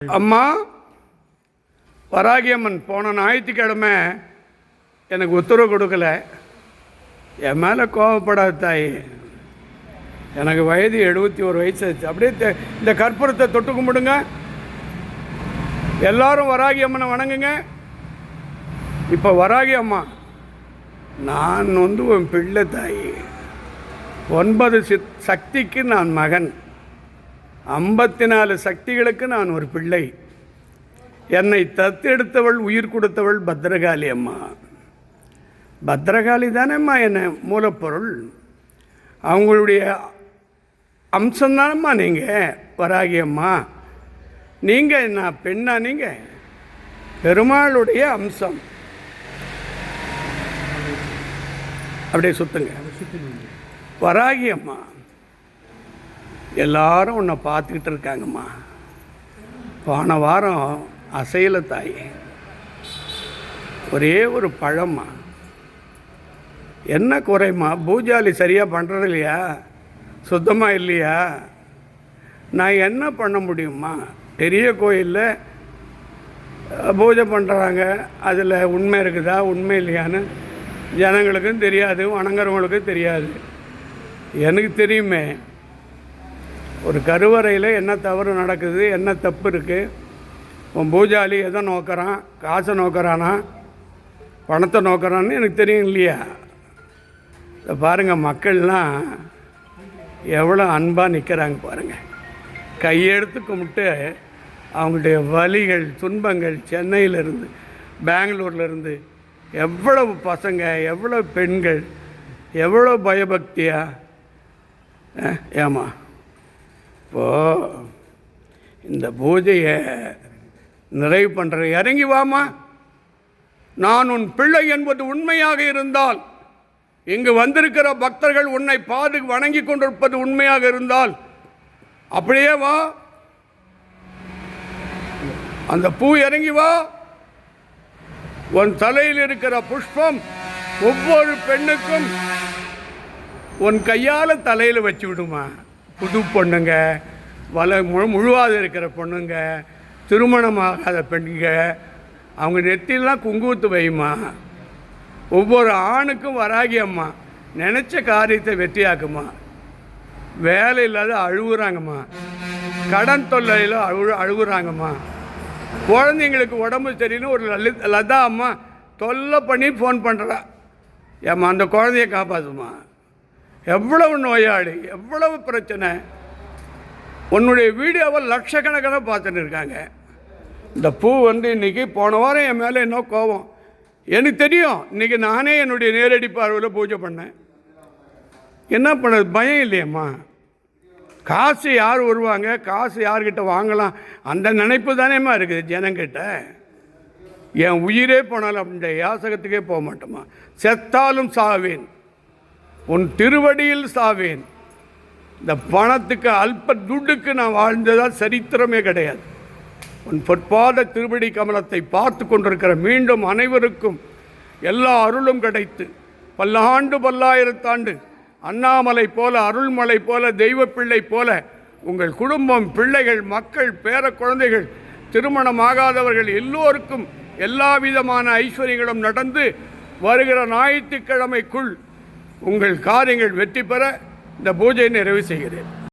அம்மா வராகியம்மன் போன ஞாயிற்றுக்கிழமை எனக்கு உத்தரவு கொடுக்கல. என் மேலே கோவப்படாத தாய். எனக்கு வயது 71 வயசு ஆச்சு. அப்படியே இந்த கற்பூரத்தை தொட்டு கும்பிடுங்க. எல்லாரும் வராகி அம்மனை வணங்குங்க. இப்போ வராகி அம்மா, நான் உன் பிள்ளை தாய். 9 சக்திக்கு நான் மகன், 54 சக்திகளுக்கு நான் ஒரு பிள்ளை. என்னை தத்தெடுத்தவள், உயிர் கொடுத்தவள் பத்ரகாளி அம்மா. பத்ரகாளி தானேம்மா என்ன மூலப்பொருள். அவங்களுடைய அம்சம்தானம்மா நீங்கள் வராகி அம்மா. நீங்கள் என்ன பெண்ணா? நீங்கள் பெருமாளுடைய அம்சம். அப்படியே சுத்துங்க. வராகி அம்மா, எல்லாரும் உன்னை பார்த்துக்கிட்டு இருக்காங்கம்மா. போன வாரம் அசையில தாய், ஒரே ஒரு பழம்மா. என்ன குறைம்மா? பூஜாலி சரியாக பண்ணுறது இல்லையா? சுத்தமாக இல்லையா? நான் என்ன பண்ண முடியும்மா? பெரிய கோயிலில் பூஜை பண்ணுறாங்க, அதில் உண்மை இருக்குதா உண்மை இல்லையான்னு ஜனங்களுக்கும் தெரியாது, வணங்குறவங்களுக்கும் தெரியாது. எனக்கு தெரியுமே. ஒரு கருவறையில் என்ன தவறு நடக்குது, என்ன தப்பு இருக்குது. உன் பூஜாலி எதை நோக்கிறான்? காசை நோக்கிறானா, பணத்தை நோக்கிறான்னு எனக்கு தெரியும் இல்லையா? இதை பாருங்கள், மக்கள்லாம் எவ்வளோ அன்பாக நிற்கிறாங்க பாருங்கள். கையெடுத்து கும்பிட்டு அவங்களுடைய வலிகள், துன்பங்கள், சென்னையிலேருந்து, பெங்களூர்லேருந்து எவ்வளவு பசங்க, எவ்வளோ பெண்கள், எவ்வளோ பயபக்தியா. ஏமா, இப்போது இந்த பூஜையை நிறைவு பண்ணுற, இறங்கி வாமா. நான் உன் பிள்ளை என்பது உண்மையாக இருந்தால், இங்கு வந்திருக்கிற பக்தர்கள் உன்னை வணங்கி கொண்டிருப்பது உண்மையாக இருந்தால் அப்படியே வா. அந்த பூ இறங்கி வா. உன் தலையில் இருக்கிற புஷ்பம் ஒவ்வொரு பெண்ணுக்கும் உன் கையால் தலையில் வச்சு விடுமா. புது பொண்ணுங்க, முழுவாத இருக்கிற பொண்ணுங்க, திருமணமாகாத பெண்ணுங்க, அவங்க நெத்திலாம் குங்குமத்து வைமா. ஒவ்வொரு ஆணுக்கும் வராகி அம்மா நினச்ச காரியத்தை வெற்றியாக்குமா. வேலை இல்லாத அழுகுறாங்கம்மா, கடன் தொல்லையில் அழுகுறாங்கம்மா. குழந்தைங்களுக்கு உடம்பு சரின்னு ஒரு லதா அம்மா தொல்லை பண்ணி ஃபோன் பண்ணுறா. ஏம்மா, அந்த குழந்தைய காப்பாற்றுமா. எவ்வளவு நோயாளி, எவ்வளவு பிரச்சனை. உன்னுடைய வீடியோவை லட்சக்கணக்கான பார்த்துட்டு இருக்காங்க. இந்த பூ இன்றைக்கி, போன வாரம் என் மேலே என்ன கோபம் எனக்கு தெரியும். இன்றைக்கி நானே என்னுடைய நேரடி பார்வையில் பூஜை பண்ணேன். என்ன பண்ணது? பயம் இல்லையம்மா. காசு யார் வருவாங்க, காசு யார்கிட்ட வாங்கலாம், அந்த நினைப்பு தானேம்மா இருக்குது ஜனங்கிட்ட. என் உயிரே போனாலும் அப்படின்ற யாசகத்துக்கே போக மாட்டோமா. செத்தாலும் சாவேன், உன் திருவடியில் சாவேன். இந்த பணத்துக்கு, அல்ப துட்டுக்கு நான் வாழ்ந்ததால் சரித்திரமே கிடையாது. உன் பொற்பாத திருவடி கமலத்தை பார்த்து கொண்டிருக்கிற மீண்டும் அனைவருக்கும் எல்லா அருளும் கிடைத்து பல்லாண்டு பல்லாயிரத்தாண்டு அண்ணாமலை போல, அருள்மலை போல, தெய்வ பிள்ளை போல உங்கள் குடும்பம், பிள்ளைகள், மக்கள், பேர குழந்தைகள், திருமணமாகாதவர்கள் எல்லோருக்கும் எல்லா விதமான ஐஸ்வர்யங்களும் நடந்து வருகிற ஞாயிற்றுக்கிழமைக்குள் உங்கள் காரியங்கள் வெற்றி பெற இந்த பூஜையை நிறைவு செய்கிறேன்.